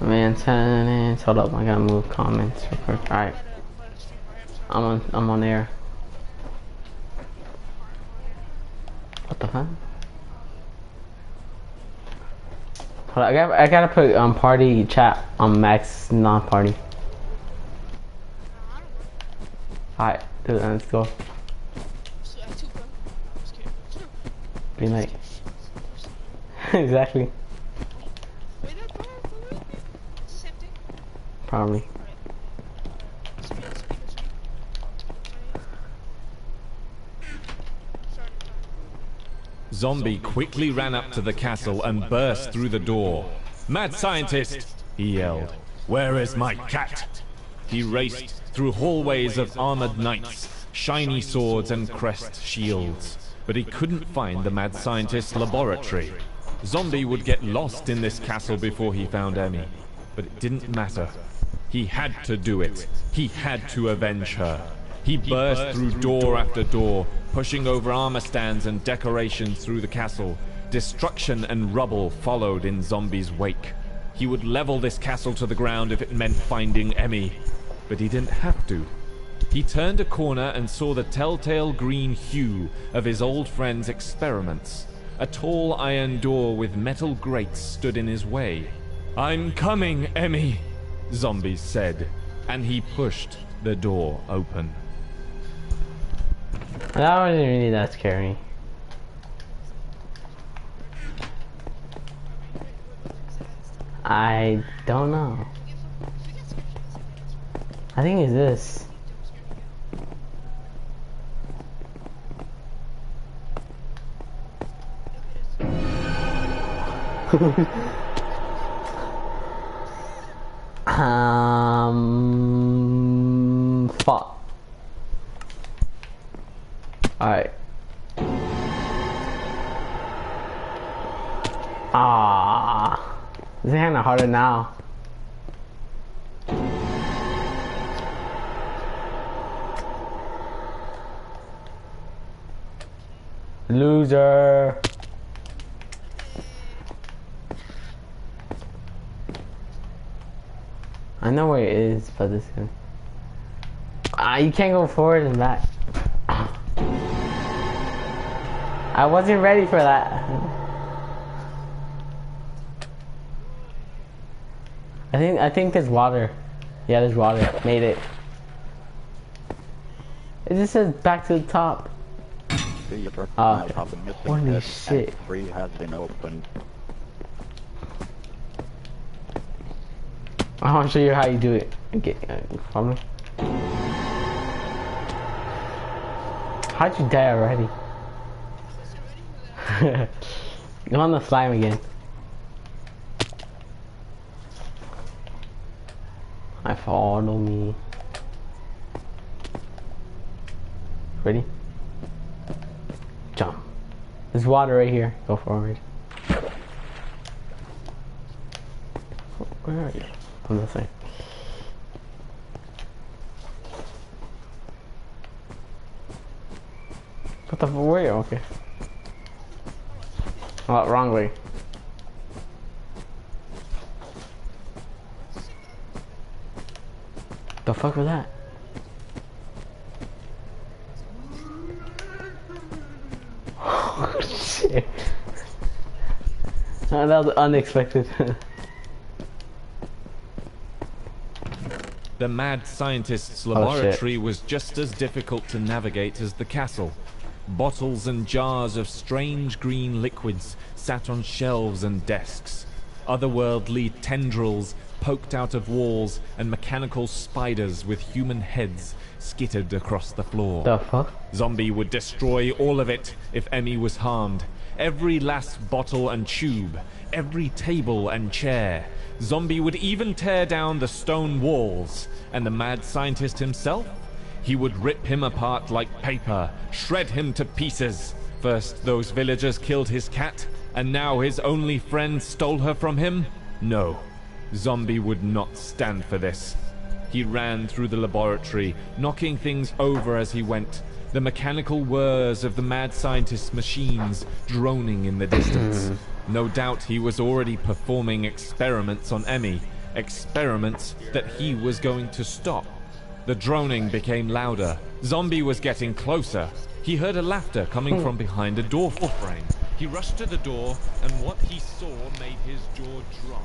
Maintenance. Hold up, I gotta move comments real quick. Alright. I'm on air. What the fuck? Hold on, I gotta put party chat on max non-party. Alright, dude, let's go. Be like exactly. Probably. Zombie quickly ran up to the castle and burst through the door. "Mad scientist!" he yelled. "Where is my cat?" He raced through hallways of armored knights, shiny swords and crest shields, but he couldn't find the mad scientist's laboratory. Zombie would get lost in this castle before he found Emmy, but it didn't matter. He had to do it. He had to avenge her. He burst through door after door, pushing over armor stands and decorations through the castle. Destruction and rubble followed in Zombie's wake. He would level this castle to the ground if it meant finding Emmy, but he didn't have to. He turned a corner and saw the telltale green hue of his old friend's experiments. A tall iron door with metal grates stood in his way. "I'm coming, Emmy," Zombie said, and he pushed the door open. That wasn't really that scary. I don't know. I think it's this. Fuck. Alright. This is kinda harder now. Loser. I know where it is, but this is... you can't go forward and back. I wasn't ready for that. I think there's water. Yeah, there's water. Made it. It just says back to the top. Holy shit. Has been opened. I want to show you how you do it. Okay, follow me. How'd you die already? Go on the slime again. Follow me. Ready? Jump. There's water right here. Go forward. Where are you? On this side. What the way? Okay. Oh, wrong way. The fuck was that? Oh shit. Oh, that was unexpected. The mad scientist's laboratory was just as difficult to navigate as the castle. Bottles and jars of strange green liquids sat on shelves and desks. Otherworldly tendrils poked out of walls, and mechanical spiders with human heads skittered across the floor. The fuck? Zombie would destroy all of it if Emmy was harmed. Every last bottle and tube, every table and chair. Zombie would even tear down the stone walls. And the mad scientist himself? He would rip him apart like paper, shred him to pieces. First those villagers killed his cat, and now his only friend stole her from him? No. Zombie would not stand for this. He ran through the laboratory, knocking things over as he went, the mechanical whirs of the mad scientist's machines droning in the distance. No doubt he was already performing experiments on Emmy, experiments that he was going to stop. The droning became louder. Zombie was getting closer. He heard a laughter coming from behind a door frame. He rushed to the door, and what he saw made his jaw drop.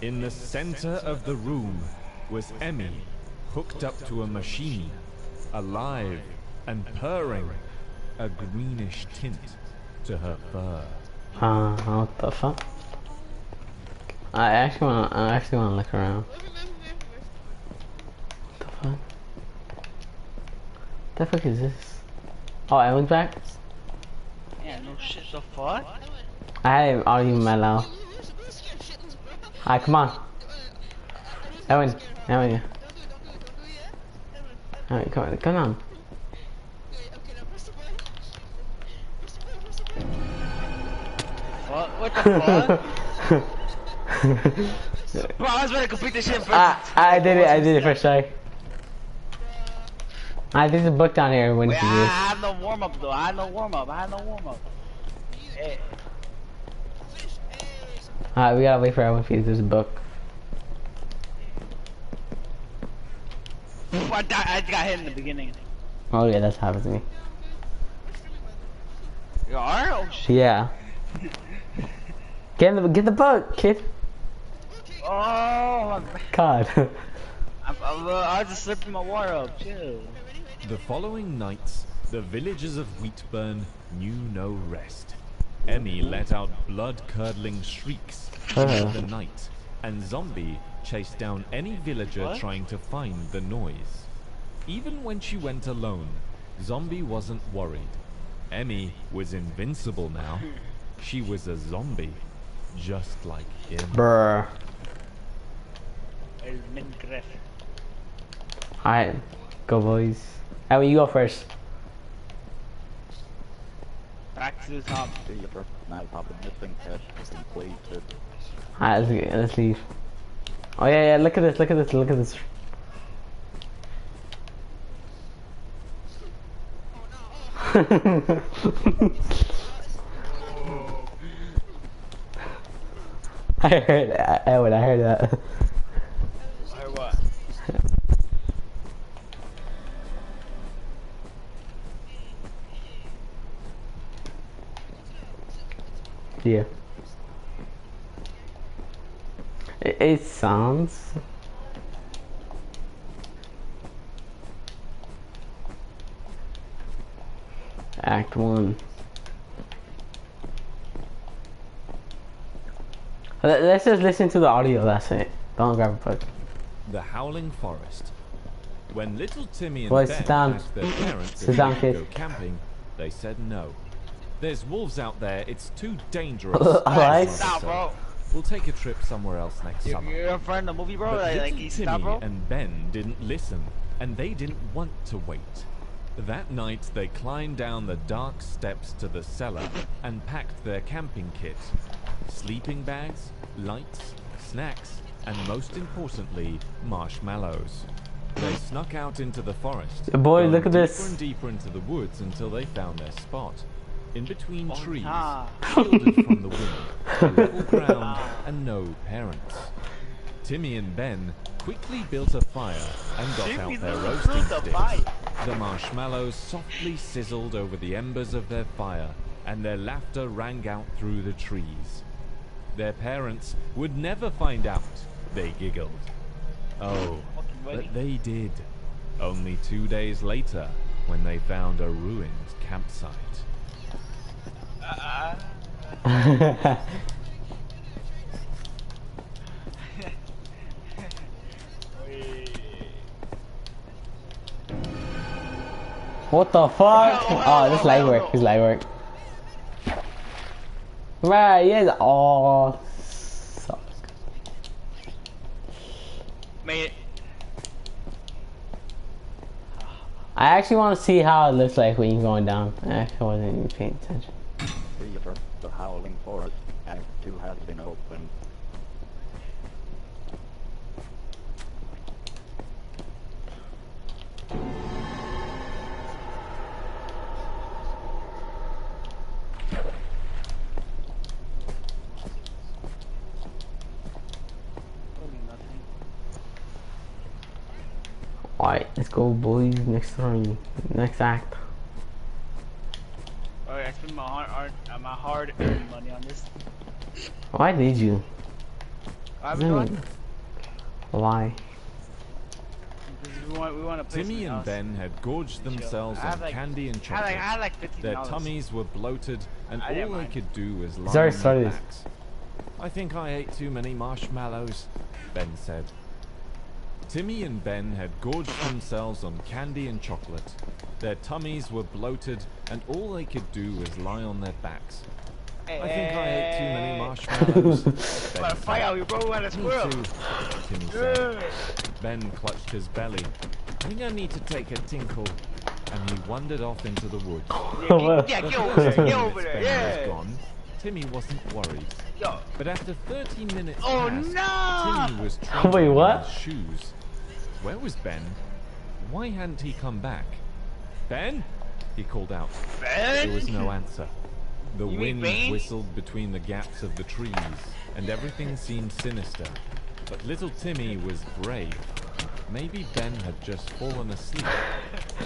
In the center of the room was Emmy, hooked up to a machine, alive and purring, a greenish tint to her fur. What the fuck? I actually wanna look around. What the fuck? What the fuck is this? Oh, Evan's back? Yeah, no shit, the fuck? I had him already mellow. Alright, come on. Evan, yeah. Alright, come on. What the fuck? Bro, I was ready to complete this shit first. I did it first try. There's a book down here when Wait, you I do this. have no warm up though. I had no warm up. Hey. Alright, we gotta wait for Evan because there's a book. I got hit in the beginning. Oh yeah, that's happened to me. You are? Oh shit. Yeah. Get the book, kid. Oh, God. I was just slipping my water up. Chill. The following nights, the villagers of Wheatburn knew no rest. Emmy let out blood-curdling shrieks through the night, and Zombie chased down any villager trying to find the noise. Even when she went alone, Zombie wasn't worried. Emmy was invincible now. She was a zombie, just like him. Brr. El Minecraft. Alright, go boys. Evan, you go first. Back to the top. Alright, let's leave. Oh yeah, look at this. I heard that. I heard that. Or what? Yeah. It sounds. Act 1. Let's just listen to the audio, that's it. Don't grab a book. The Howling Forest. When little Timmy and Boys, Ben sit down. asked their parents Sit if down, they could kid. go camping, they said no. There's wolves out there, it's too dangerous. Alright. Stop, bro. We'll take a trip somewhere else next summer. You're a friend of the movie, bro? But Like little you Timmy stop, bro? and Ben didn't listen, and they didn't want to wait. That night, they climbed down the dark steps to the cellar and packed their camping kit. Sleeping bags, lights, snacks, and most importantly, marshmallows. They snuck out into the forest. Boy, going look at deeper this. and deeper into the woods until they found their spot. In between trees, ah. shielded from the wind, level ground, and no parents. Timmy and Ben quickly built a fire and got Timmy out their the roasting the sticks. fire. The marshmallows softly sizzled over the embers of their fire, and their laughter rang out through the trees. Their parents would never find out, they giggled. Oh, but they did. Only 2 days later, when they found a ruined campsite. What the fuck? Oh, this light work. This light work. Right, yes. Oh, sucks. Made it. I actually want to see how it looks like when you're going down. I actually wasn't even paying attention. The Howling Forest Act 2 has been opened. Holy nothing. Alright, let's go, boys. Next turn. Next act. Alright, I spent my hard-earned money on this. Why did you? I'm Isn't done. it? Why? Because we want to play Timmy something and else. Ben had gorged themselves I had on like- candy and I chocolate. had like $15. Their tummies were bloated, and I didn't all they mind. could do was lie Sorry, on their sorry. backs. I think I ate too many marshmallows, Ben said. Timmy and Ben had gorged themselves on candy and chocolate. Their tummies were bloated, and all they could do was lie on their backs. I think I ate too many marshmallows, Ben But fight said. out, you bro, we had a Me squirrel. too, Timmy said. Yeah. Ben clutched his belly. I think I need to take a tinkle. And he wandered off into the woods. Yeah, get over there, get over there, Ben was yeah. gone. Timmy wasn't worried. Yo. But after 30 minutes Oh, passed, no! Timmy was trembling Wait, what? in his shoes. Where was Ben? Why hadn't he come back? Ben? He called out. Ben? There was no answer. The You mean wind Bane? whistled between the gaps of the trees, and everything seemed sinister. But little Timmy was brave. Maybe Ben had just fallen asleep.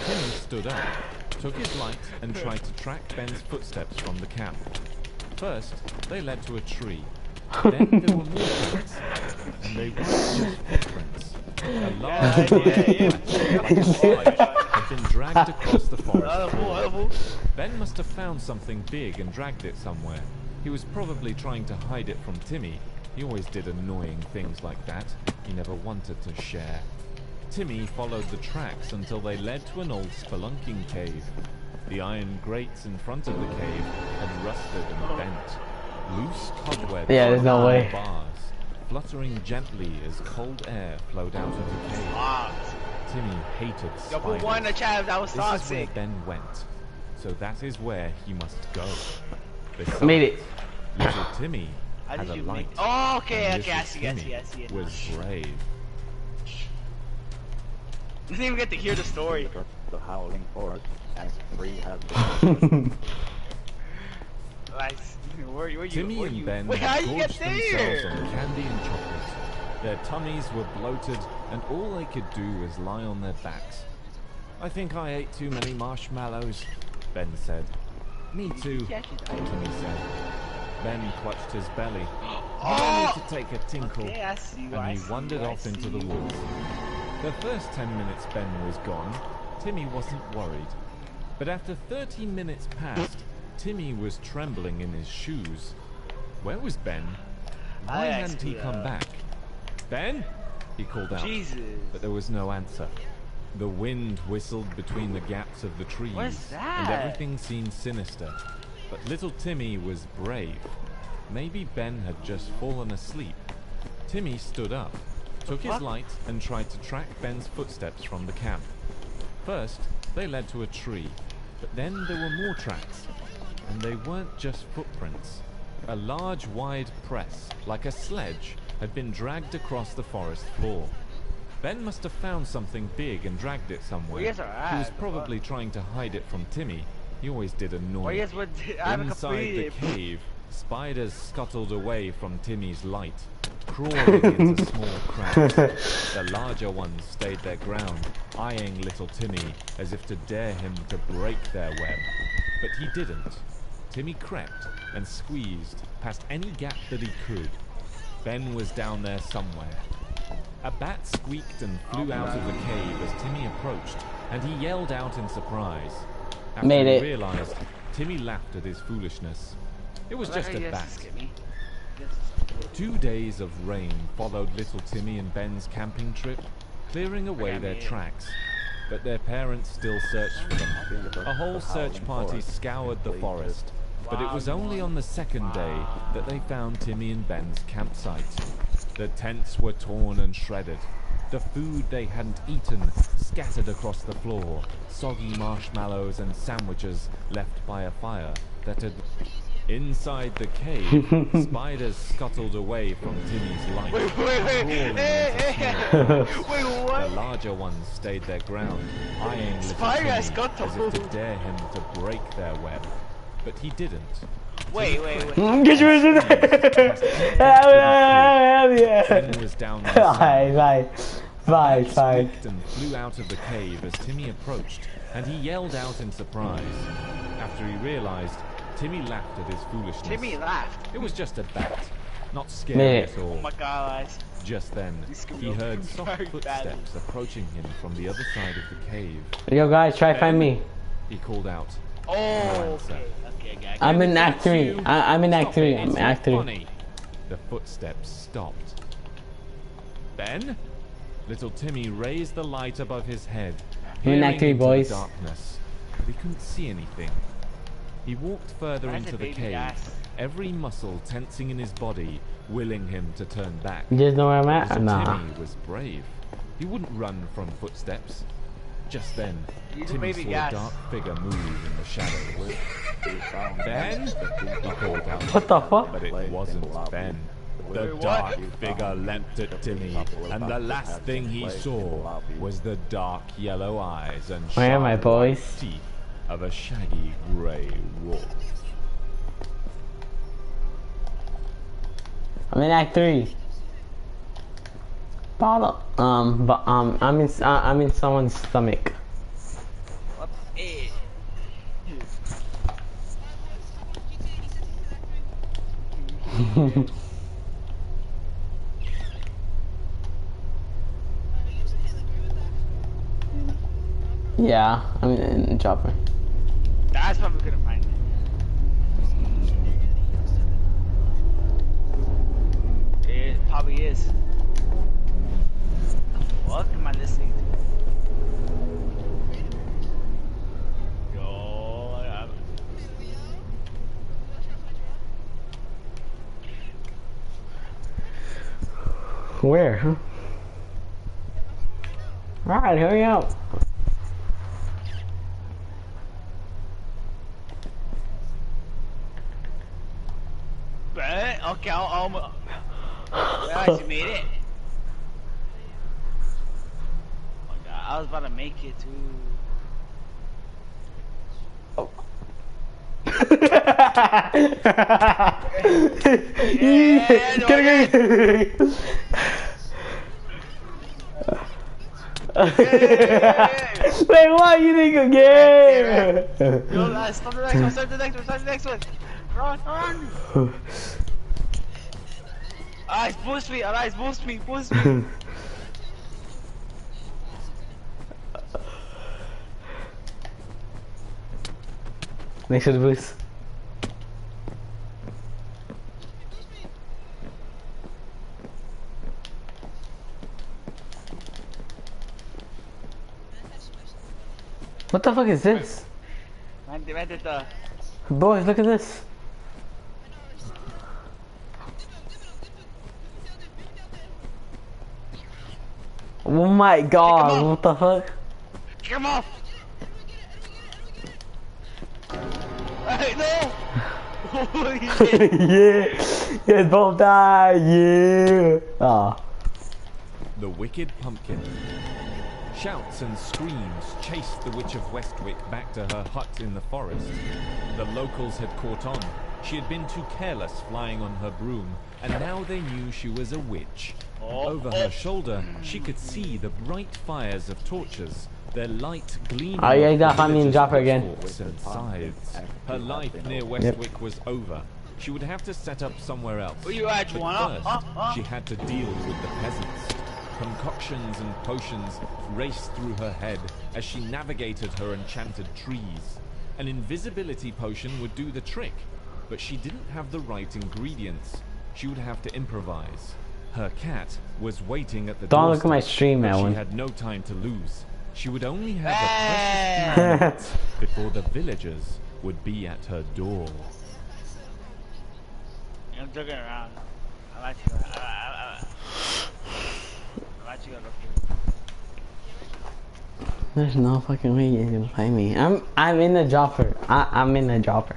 Timmy stood up, took his light, and tried to track Ben's footsteps from the camp. First, they led to a tree. Then there were more tracks, and they weren't just footprints. A large had been dragged across the forest. Ben must have found something big and dragged it somewhere. He was probably trying to hide it from Timmy. He always did annoying things like that. He never wanted to share. Timmy followed the tracks until they led to an old spelunking cave. The iron grates in front of the cave had rusted and bent. Loose cobwebs Yeah, there's no way. bars, fluttering gently as cold air flowed out of the cave. Timmy hated Yo, put one in the spiders. chat, that was This is where toxic. Ben went, so that is where he must go. Besides, Made it. little Timmy How had did a you light. make? Oh, okay, and okay, I little see, I Timmy see, I see it. was brave. You didn't even get to hear the story. The howling forest and 3 has been Like, where you? Timmy where and you? Ben Wait, how had you get gorged themselves there? on candy and chocolate. Their tummies were bloated, and all they could do was lie on their backs. I think I ate too many marshmallows, Ben said. Me too, Yeah, she died. Timmy said. Ben clutched his belly. I Oh! need to take a tinkle. Okay, I see you, And I he see wandered you, I off into see the you. woods. The first 10 minutes Ben was gone, Timmy wasn't worried. But after 30 minutes passed, Timmy was trembling in his shoes. Where was Ben? Why I hadn't he actually, come back? Ben? He called out. Jesus. But there was no answer. The wind whistled between the gaps of the trees, What's that? and everything seemed sinister. But little Timmy was brave. Maybe Ben had just fallen asleep. Timmy stood up, took his fuck? light, and tried to track Ben's footsteps from the camp. First, they led to a tree, but then there were more tracks, and they weren't just footprints. A large, wide press, like a sledge, had been dragged across the forest floor. Ben must have found something big and dragged it somewhere. Where you guys are He at? was probably trying to hide it from Timmy. He always did Where annoy. you guys went? I haven't Inside the completed. cave, spiders scuttled away from Timmy's light, crawling into small cracks. The larger ones stayed their ground, eyeing little Timmy as if to dare him to break their web. But he didn't. Timmy crept and squeezed past any gap that he could. Ben was down there somewhere. A bat squeaked and flew out of the cave as Timmy approached, and he yelled out in surprise. After Made he it. realized, Timmy laughed at his foolishness. It was just a bat. 2 days of rain followed little Timmy and Ben's camping trip, clearing away their tracks. But their parents still searched for them. A whole search party scoured the forest, but it was only on the second day that they found Timmy and Ben's campsite. The tents were torn and shredded. The food they hadn't eaten scattered across the floor, soggy marshmallows and sandwiches left by a fire that had... Inside the cave, spiders scuttled away from Timmy's light, Wait, crawling into small cracks. Wait, The what? larger ones stayed their ground, eyeing little Spider Timmy has got to as if to move. dare him to break their web. But he didn't. Wait. Get your in there. Ben was down there somewhere. Vai. Bye, Matt bye. squeaked and flew out of the cave as Timmy approached, and he yelled out in surprise. After he realized, Timmy laughed at his foolishness. Timmy laughed. It was just a bat, not scary Yeah. at all. Oh my god, guys. Just then, he heard soft Very footsteps approaching him from the other side of the cave. Yo, guys, try find me. He called out. Oh, okay. Okay, guys. I'm in Act 3. You. I'm in Act Stop 3. it, I'm it's in not Act 3. funny. The footsteps stopped. Ben? Little Timmy raised the light above his head, I'm in peering Act 3, into boys. the darkness, but he couldn't see anything. He walked further Where's into the the baby cave, guys? every muscle tensing in his body, willing him to turn back. You guys know where I'm at? Little Nah. Timmy was brave. He wouldn't run from footsteps. Just then, He's a Timmy baby saw gas. a dark figure move in the shadows. We found Ben? He called out. What the fuck? But it wasn't Ben. The Wait, dark what? figure leapt at Timmy, and the last thing he saw was the dark yellow eyes and Where am I, sharp boys? white teeth of a shaggy grey wolf. I'm in Act 3. Bottle. I'm in someone's stomach. What? Eh. Yeah, I'm in Chopper. That's probably gonna find it. It probably is. What am I listening to? Yo, Where? Huh? Alright, hurry up. okay, Guys, you made it. Oh my god, I was about to make it too. Wait, why you think again? Yo, guys, start the next one, start the next one, start the next one. Run, run. Alright, boost me, alright, boost me, boost me. Next to the boost. What the fuck is this? Vente, the. Boys, look at this. Oh my god, what the fuck? Kick him off! Hey, no! Holy shit! Yeah, yes, both die, yeah. Ah. The Wicked Pumpkin. Shouts and screams chased the Witch of Westwick back to her hut in the forest. The locals had caught on. She had been too careless flying on her broom, and now they knew she was a witch. Over her shoulder, she could see the bright fires of torches, their light gleaming Oh, yeah, off that the I mean, villagers' drop her again. pitchforks and scythes. Her life near Westwick was over. She would have to set up somewhere else. Where you at, But Joanna? first, she had to deal with the peasants. Concoctions and potions raced through her head as she navigated her enchanted trees. An invisibility potion would do the trick, but she didn't have the right ingredients. She would have to improvise. Her cat was waiting at the Don't look at my doorstep, stream, but Elwin. she had no time to lose. She would only have a precious few minutes before the villagers would be at her door. I'm joking around. I'm actually gonna look here. There's no fucking way you're gonna find me. I'm in the dropper. I'm in the dropper.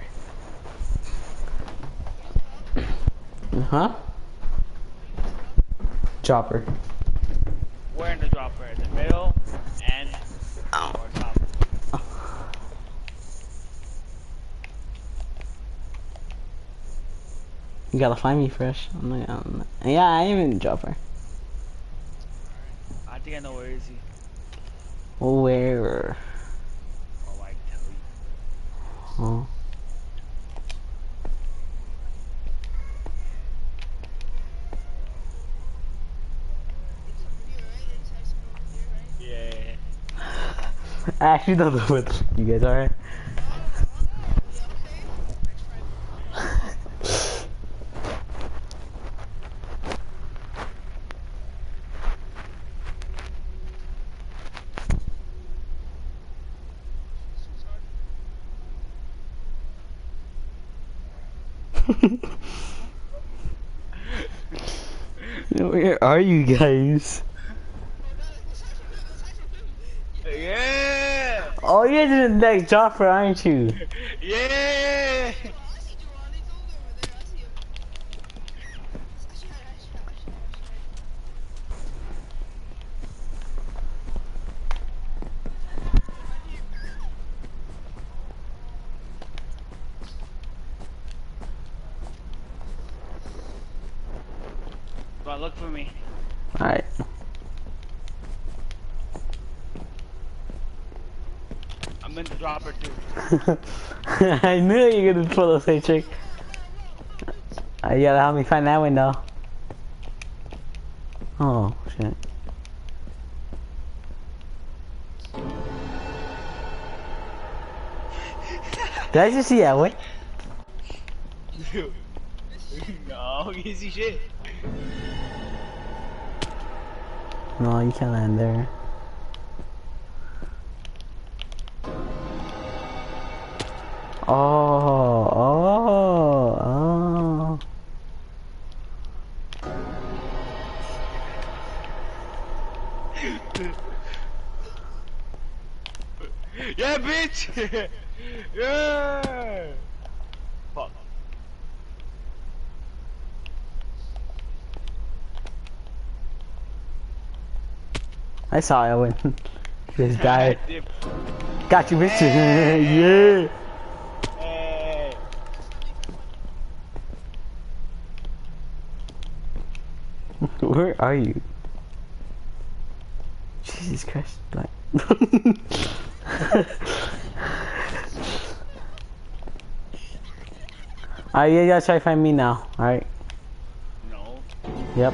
Huh? Dropper. Where in the dropper? In the middle and or top. You gotta find me fresh. Yeah, I am in the dropper. I think I know where is he. Where? Oh, I tell you. Huh? Yeah. I actually don't know what the fuck you guys are. Where are you guys? Yeah. Oh, you're in like Joffrey, aren't you? Yeah. But look for me. Alright. I'm in the dropper too. I knew you were gonna pull a same trick. You gotta help me find that window. Oh, shit. Did I just see that way? No, you see shit. No, you can't land there. Oh, oh, oh. Yeah, bitch. Yeah. Fuck. I saw it when this guy Dip. got you, bitch. Hey. Yeah. Hey. Where are you? Jesus Christ. Like. Alright, you gotta try to find me now. Alright. No. Yep.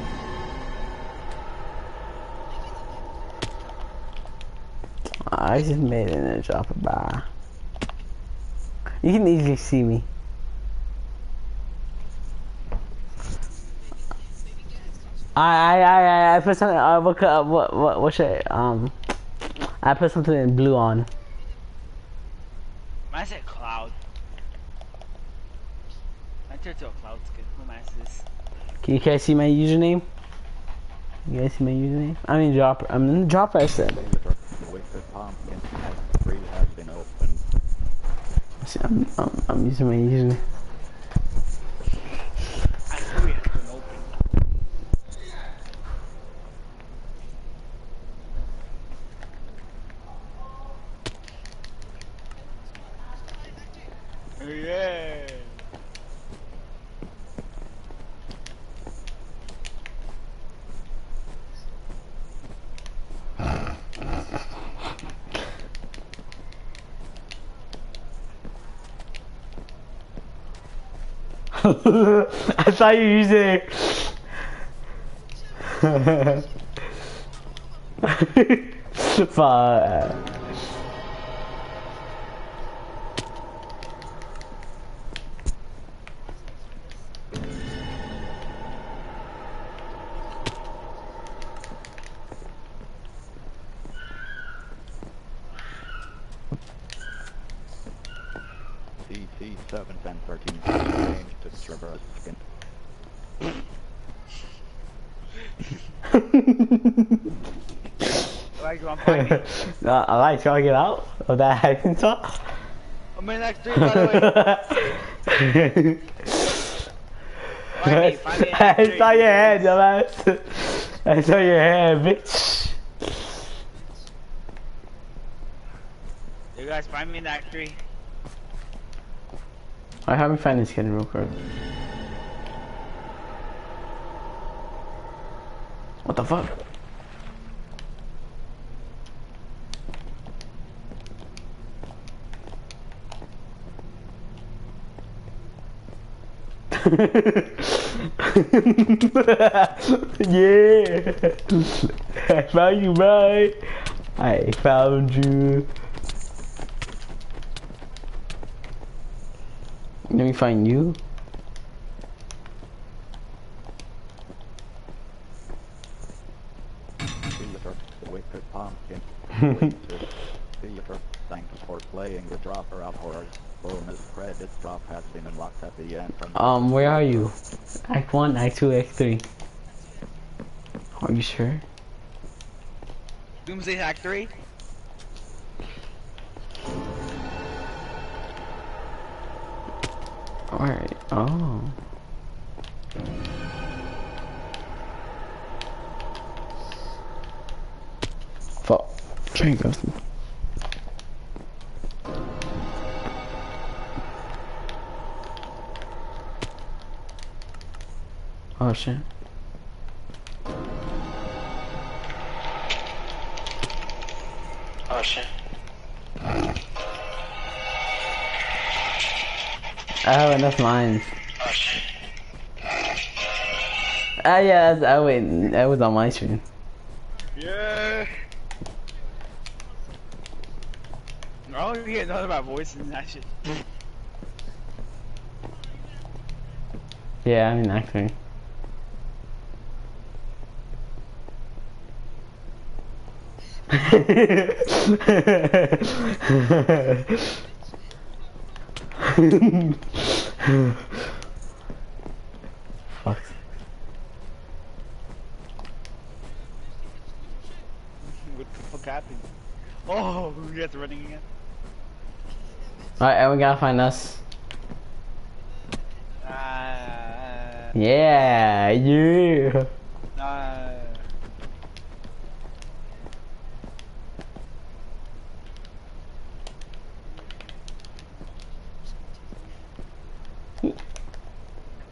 I just made it in a dropper bar. You can easily see me. I put something. What should I put something in blue on. Mine said cloud. I turned to a cloud skin. Who man is this? Can you guys see my username? You guys see my username? I'm in dropper. I'm in the dropper. I said. With the pumpkin, Act 3 has been opened. See, I'm using my username. I knew it had been open. Yeah. I thought you used it. Fuck. CC7 and 13 changed to traverse skin. Like, you want to find me? I like trying to get out of that hacking top. I'm in Act 3, by the way. Find me in Act I 3, saw your head, bitch. dumbass. I saw your head, bitch. You guys find me in Act 3. I haven't found this kid real quick. What the fuck? Yeah. I found you, bro. I found you. Let me find you. Theater, the wicked pumpkin. Theater, thanks for playing the dropper hours. Bonus credits drop has been unlocked at the end. Where are you? Act 1, Act 2, Act 3. Are you sure? Doomsday Hack 3? Alright, oh. Fuck. Train goes. Oh shit. Oh shit. I have enough lines. Oh shit. Ah yeah, oh wait, that was on my screen. Yeah. Oh, you get nothing about voices and that shit. Yeah, I mean actually. Fuck. What the fuck happened? Oh, you got to running again? Alright, and we gotta find us. Yeah, yeah.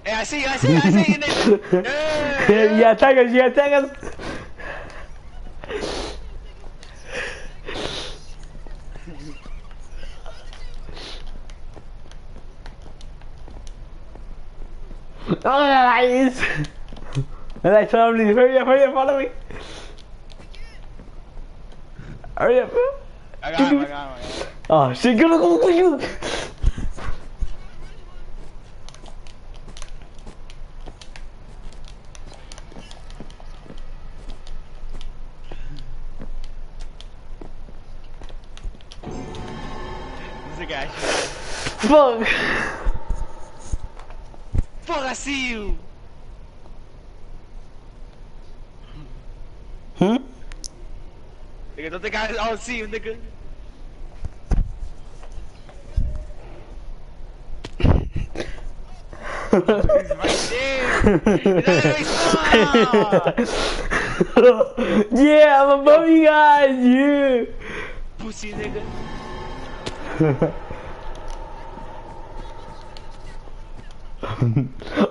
Hey, I see you, I see you, I see you, nigga. Yeah, tag us, yeah, tag us. Oh, nice. Alright, follow me, hurry up, follow me. Hurry up. I got him, I got him. Oh shit, go. This is a guy. Fuck. Fuck, I see you. Hmm? Nigga, don't think I don't see you, nigga. He's right there. He's Yeah, I'm above you guys, yeah. pussy, nigga.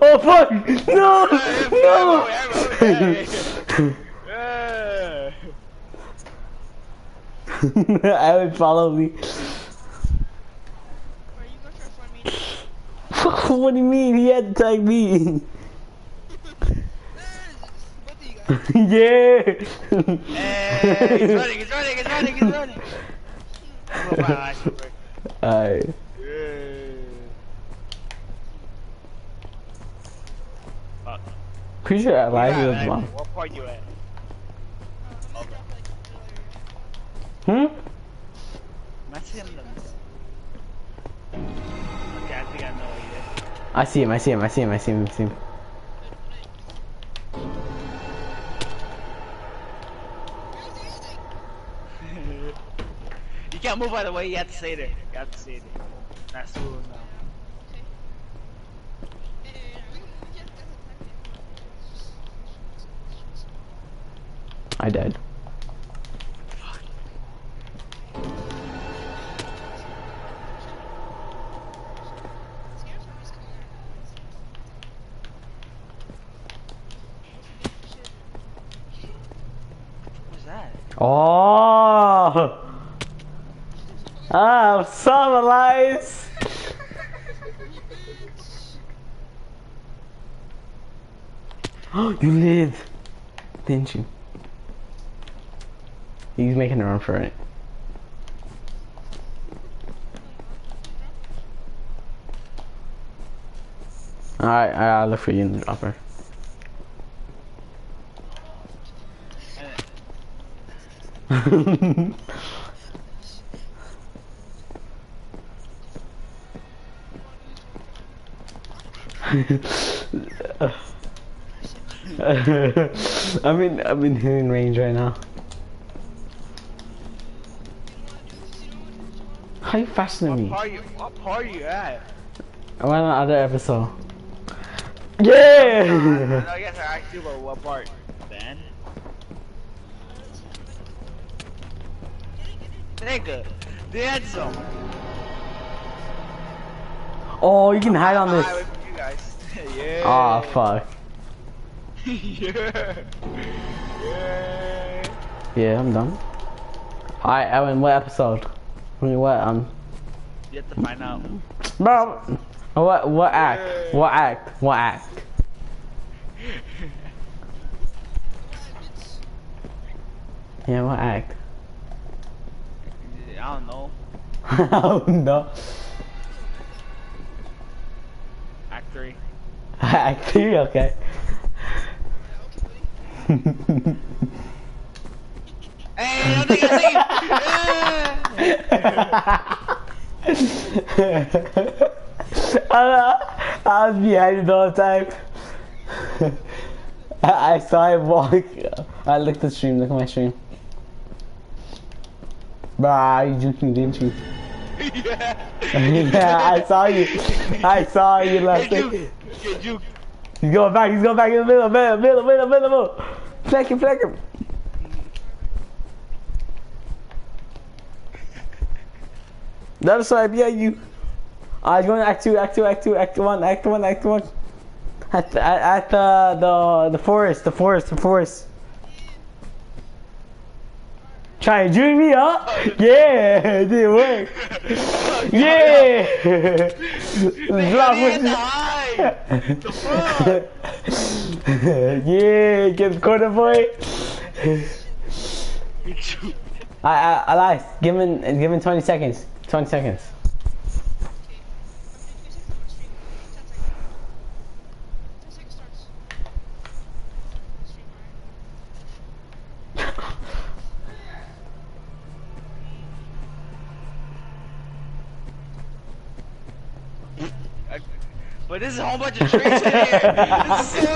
Oh fuck! No! No! I would follow me. What do you mean? He had to tag me. Yeah. Hey, he's running. Alright. Pretty sure I lied to his mom. What part you at? Hmm? That's him then. Okay, I think I know what he is. I see him. You can't move by the way, you have to stay there. That's cool now. I died. What's that? Oh! Ah, summer lights! You lived, didn't you? He's making a run for it. Alright, I'll look for you in the dropper. I'm in hitting range right now. How you faster than me? What part are you at? I went on other episode. Yeah! I guess I asked you about what part. Then? Nigga, the end zone. Oh, you can hide on this. With you guys. Yeah. Oh, fuck. Yeah. Yeah. Yeah, I'm done. Alright, Evan, what episode? I mean, what, You have to find out. Bro, what act? Yeah. What act? What act? Yeah, what act? I don't know. Oh, no. Act 3. Act 3, okay. Hey, I think I was behind it all the time. I saw him walk. I looked at the stream, look at my stream. Bah, you juked me, didn't you? Yeah, I saw you. I saw you last night. Get you. He's going back in the middle. Fleck him. The other side, yeah, you. I was going act 1. At the forest. Try to juke me up? Yeah, it didn't work. Yeah! Drop with The fuck? yeah, get the corner boy. I lied. Give him 20 seconds. 20 seconds. But this is a whole bunch of tricks in here. This is so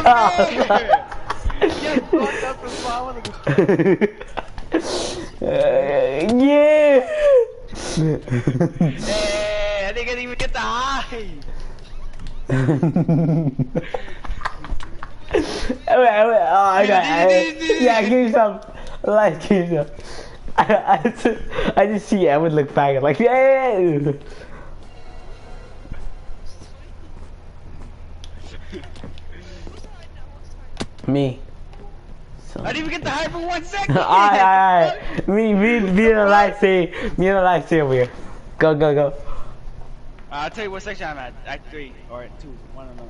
weird. Get fucked up and swallowing Yeah. Hey, I didn't even get the high. Yeah, give me some. Like, give me some. I just see Evan look back and like, yeah. Me. So. I didn't even get the high for 1 second. Alright. Me and the light say over here. Go. I'll tell you what section I'm at. Act 3 or Act 2. One of them.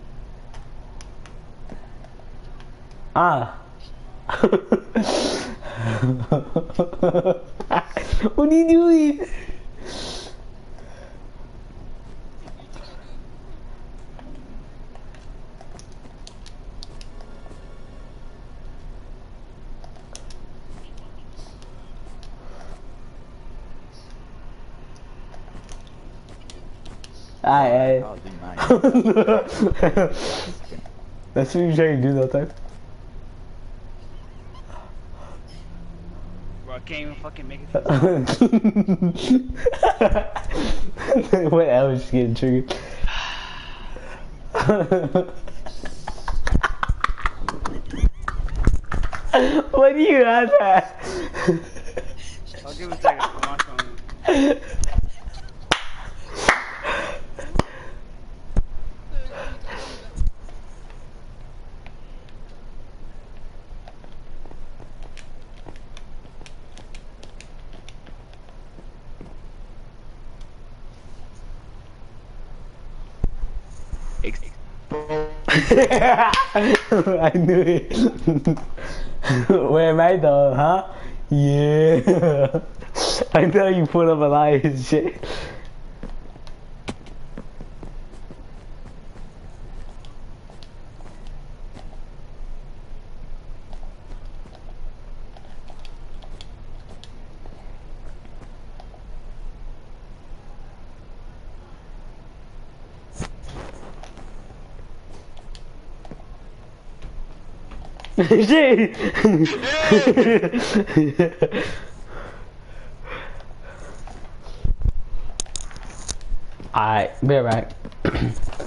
What are you doing? Alright. That's what you trying to do that time. Bro, I can't even fucking make it. What else is getting triggered? What do you have that? I'll give it a second. I'm on. I knew it. Where am I though, huh? Yeah. I know you put up a lot of his shit. Shit! Alright, be right back.